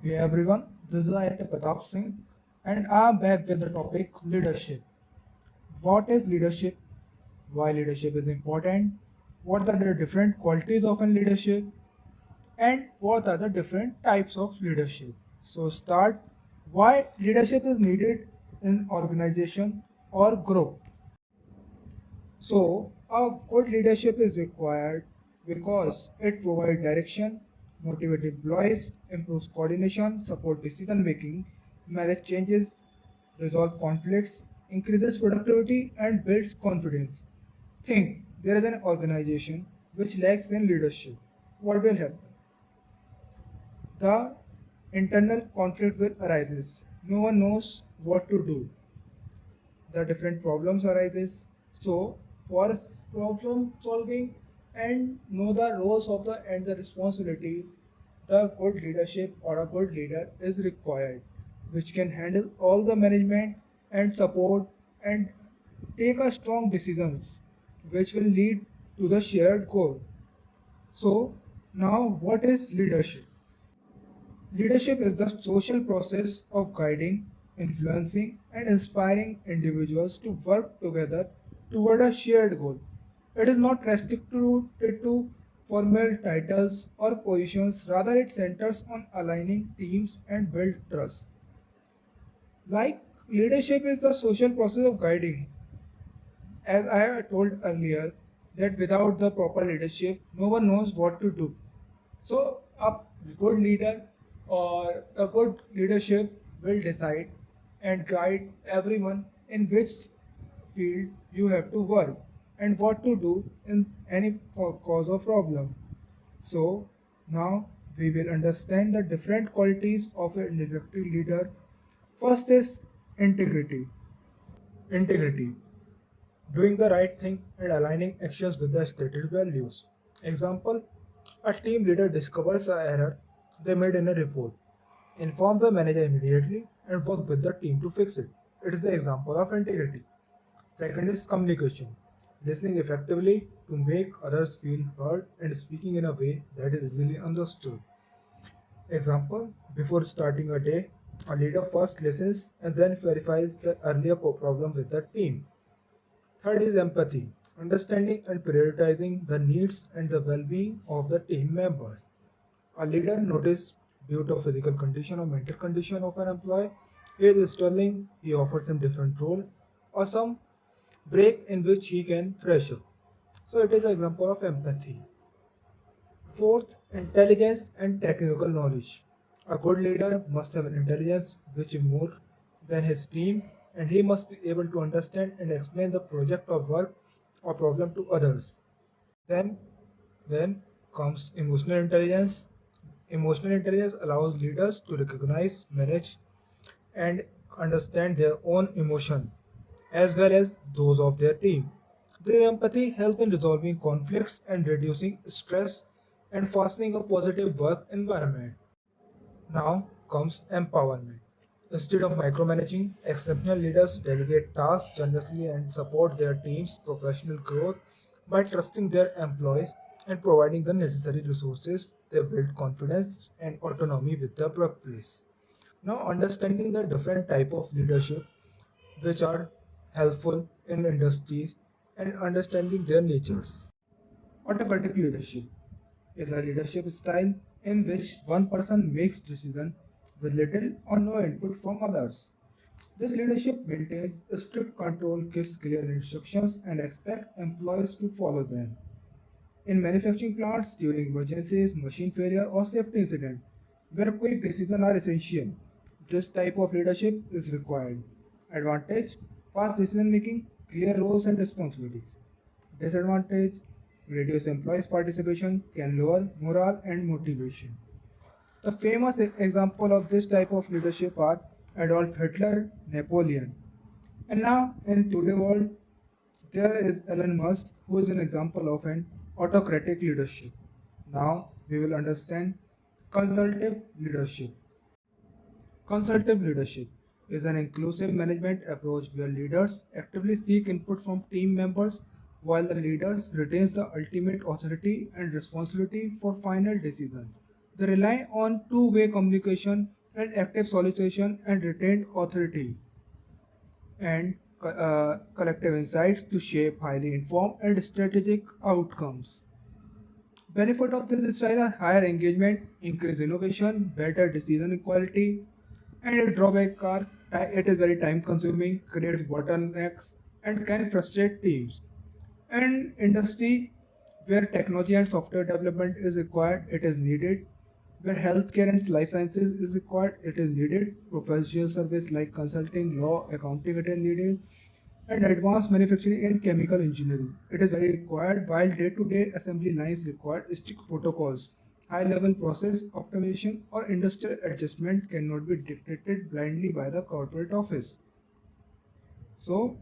Hey everyone, this is Ayatya Pratap Singh and I'm back with the topic leadership. What is leadership? Why leadership is important? What are the different qualities of a leadership? And what are the different types of leadership? So start why leadership is needed in organization or group. So, a good leadership is required because it provides direction, motivates employees, improves coordination, support decision making, manage changes, resolve conflicts, increases productivity, and builds confidence. Think there is an organization which lacks in leadership. What will happen? The internal conflict will arises. No one knows what to do. The different problems arises. So for problem solving and know the roles of the and the responsibilities, the good leadership or a good leader is required, which can handle all the management and support and take a strong decisions which will lead to the shared goal. So now what is leadership? Leadership is the social process of guiding, influencing, and inspiring individuals to work together toward a shared goal. It is not restricted to formal titles or positions, rather, it centers on aligning teams and build trust. Like leadership is the social process of guiding. As I have told earlier, that without the proper leadership, no one knows what to do. So, a good leader or a good leadership will decide and guide everyone in which field you have to work and what to do in any cause or problem. So, now we will understand the different qualities of an effective leader. First is integrity. Integrity, doing the right thing and aligning actions with the stated values. Example, a team leader discovers an error they made in a report, inform the manager immediately, and work with the team to fix it. It is an example of integrity. Second is communication, listening effectively to make others feel heard and speaking in a way that is easily understood. Example, before starting a day, a leader first listens and then verifies the earlier problem with the team. Third is empathy, understanding and prioritizing the needs and the well being of the team members. A leader notices due to physical condition or mental condition of an employee, he is struggling, he offers him different role or some break in which he can fresh up. So it is an example of empathy. Fourth, intelligence and technical knowledge. A good leader must have an intelligence which is more than his team, and he must be able to understand and explain the project of work or problem to others. Then, then comes emotional intelligence. Emotional intelligence allows leaders to recognize, manage, and understand their own emotion as well as those of their team. Their empathy helps in resolving conflicts and reducing stress and fostering a positive work environment. Now comes empowerment. Instead of micromanaging, exceptional leaders delegate tasks generously and support their team's professional growth by trusting their employees and providing the necessary resources. They build confidence and autonomy with the workplace. Now, understanding the different type of leadership which are helpful in industries and understanding their natures. Autocratic leadership is a leadership style in which one person makes decisions with little or no input from others. This leadership maintains strict control, gives clear instructions, and expects employees to follow them. In manufacturing plants, during emergencies, machine failure, or safety incident, where quick decisions are essential, this type of leadership is required. Advantage, fast decision making, clear roles and responsibilities. Disadvantage, reduce employees' participation, can lower morale and motivation. The famous example of this type of leadership are Adolf Hitler, Napoleon. And now, in today's world, there is Elon Musk, who is an example of an autocratic leadership. Now, we will understand consultative leadership. Consultative leadership is an inclusive management approach where leaders actively seek input from team members while the leaders retains the ultimate authority and responsibility for final decision. They rely on two-way communication and active solicitation and retained authority and collective insights to shape highly informed and strategic outcomes. Benefit of this style are higher engagement, increased innovation, better decision quality, and a drawback are it is very time consuming, creates bottlenecks, and can frustrate teams. And industry where technology and software development is required, it is needed. Where healthcare and life sciences is required, it is needed. Professional service like consulting, law, accounting, it is needed. And advanced manufacturing and chemical engineering. It is very required, while day-to-day assembly lines require strict protocols. High-level process optimization or industrial adjustment cannot be dictated blindly by the corporate office. So,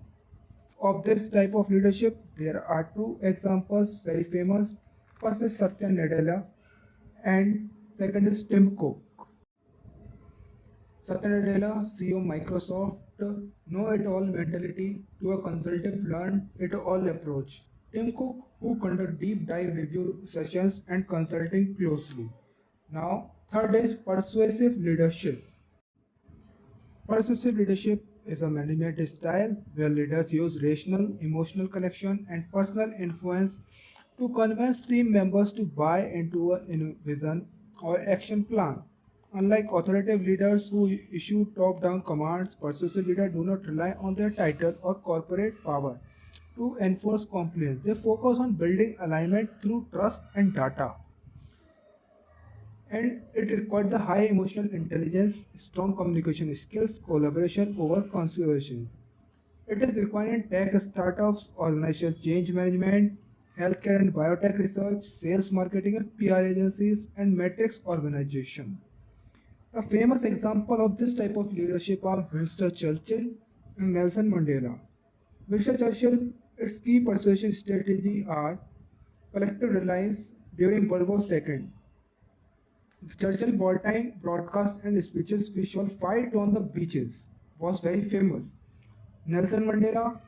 of this type of leadership, there are two examples very famous. First is Satya Nadella and second is Tim Cook. Satya Nadella, CEO Microsoft, know-it-all mentality to a consultative learn-it-all approach. Tim Cook, who conduct deep dive review sessions and consulting closely. Now, third is persuasive leadership. Persuasive leadership is a management style where leaders use rational, emotional connection, and personal influence to convince team members to buy into a vision or action plan. Unlike authoritative leaders who issue top down commands, persuasive leaders do not rely on their title or corporate power to enforce compliance. They focus on building alignment through trust and data, and it required the high emotional intelligence, strong communication skills, collaboration over conservation. It is required in tech startups, organizational change management, healthcare and biotech research, sales marketing and PR agencies, and metrics organization. A famous example of this type of leadership are Winston Churchill and Nelson Mandela. Winston Churchill, its key persuasion strategy are collective reliance during World War II. Churchill wartime broadcast and speeches we shall fight on the beaches was very famous. Nelson Mandela,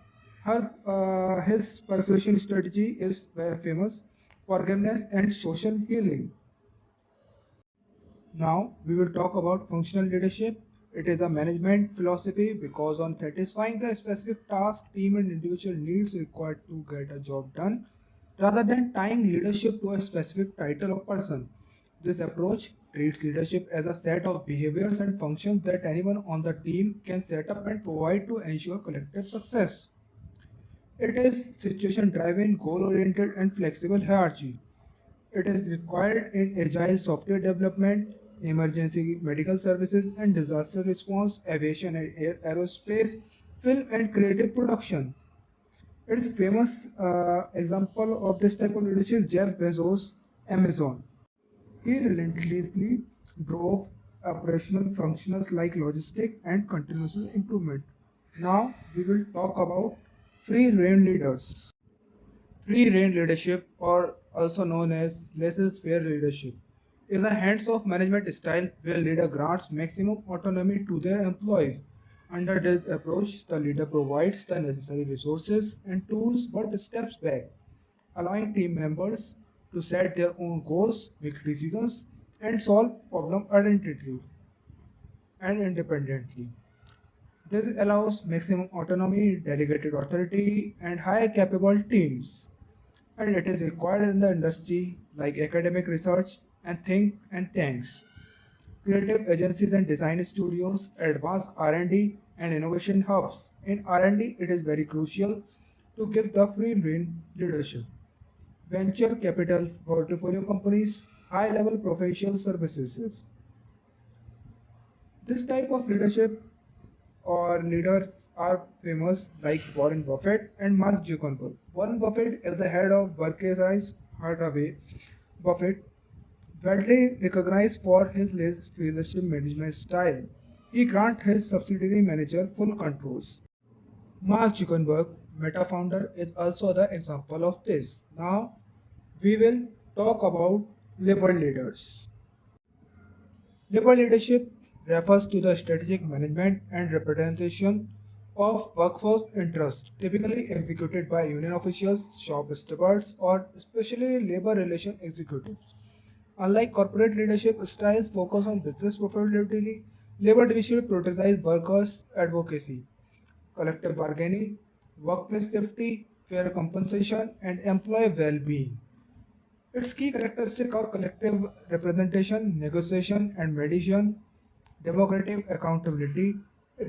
his persuasion strategy is very famous, forgiveness and social healing. Now we will talk about functional leadership. It is a management philosophy because on satisfying the specific task, team and individual needs required to get a job done rather than tying leadership to a specific title or person. This approach treats leadership as a set of behaviors and functions that anyone on the team can set up and provide to ensure collective success. It is situation driven, goal oriented, and flexible hierarchy. It is required in agile software development, emergency medical services, and disaster response, aviation and aerospace, film and creative production. Its famous example of this type of leadership is Jeff Bezos, Amazon. He relentlessly drove operational functions like logistic and continuous improvement. Now we will talk about free rein leaders. Free rein leadership, or also known as laissez-faire leadership, is a hands-off management style where leader grants maximum autonomy to their employees. Under this approach, the leader provides the necessary resources and tools but steps back, allowing team members to set their own goals, make decisions, and solve problem identity and independently. This allows maximum autonomy, delegated authority, and high capable teams. And it is required in the industry like academic research and think and tanks, creative agencies and design studios, advanced R&D and innovation hubs. In R&D, it is very crucial to give the free rein leadership. Venture capital portfolio companies, high-level professional services. This type of leadership or leaders are famous like Warren Buffett and Mark Zuckerberg. Warren Buffett is the head of Berkshire Hathaway. Buffett, widely recognized for his leadership management style, he grants his subsidiary manager full controls. Mark Zuckerberg, Meta founder, is also the example of this. Now we will talk about labor leaders. Labor leadership refers to the strategic management and representation of workforce interests, typically executed by union officials, shop stewards, or especially labor relation executives. Unlike corporate leadership styles focus on business profitability, labor leadership prioritizes workers' advocacy, collective bargaining, workplace safety, fair compensation, and employee well-being. Its key characteristics are collective representation, negotiation, and mediation, democratic accountability,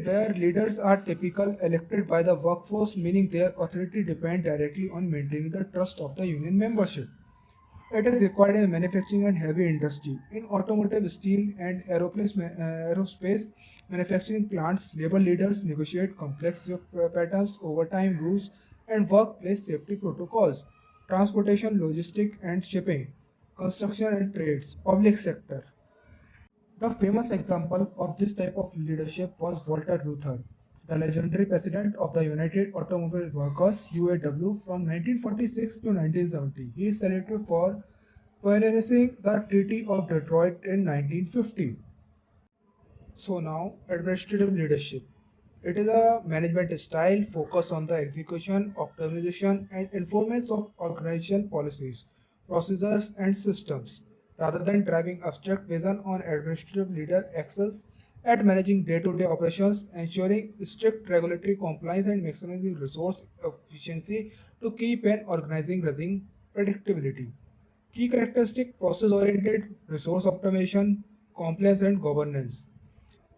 where leaders are typically elected by the workforce, meaning their authority depends directly on maintaining the trust of the union membership. It is required in manufacturing and heavy industry. In automotive, steel, and aerospace manufacturing plants, labor leaders negotiate complex shift patterns, overtime rules, and workplace safety protocols. Transportation, logistics, and shipping, construction and trades, public sector. The famous example of this type of leadership was Walter Luther, the legendary president of the United Automobile Workers (UAW) from 1946 to 1970. He is selected for pioneering the Treaty of Detroit in 1950. So now, administrative leadership. It is a management style focused on the execution, optimization, and enforcement of organization policies, procedures, and systems. Rather than driving abstract vision on administrative leader excels at managing day-to-day operations, ensuring strict regulatory compliance and maximizing resource efficiency to keep an organizing running predictability. Key characteristic process oriented, resource optimization, compliance and governance.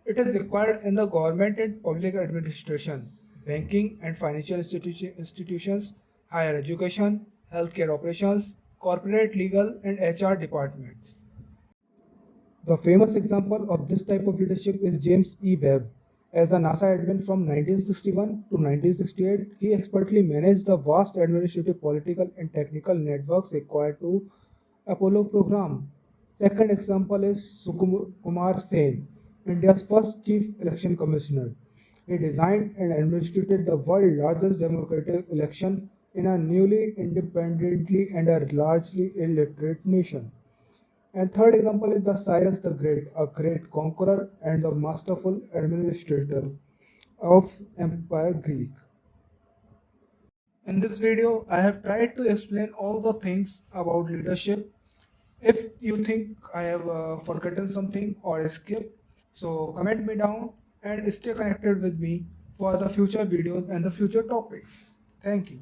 It is required in the government and public administration, banking and financial institutions, higher education, healthcare operations, corporate legal and HR departments. The famous example of this type of leadership is James E. Webb. As a NASA admin from 1961 to 1968, he expertly managed the vast administrative, political, and technical networks required to Apollo program. Second example is Sukumar Sen, India's first chief election commissioner. He designed and administrated the world's largest democratic election in a newly independently and a largely illiterate nation. And third example is the Cyrus the Great, a great conqueror and the masterful administrator of Empire Greek. In this video, I have tried to explain all the things about leadership. If you think I have forgotten something or skipped, so comment me down and stay connected with me for the future videos and the future topics. Thank you.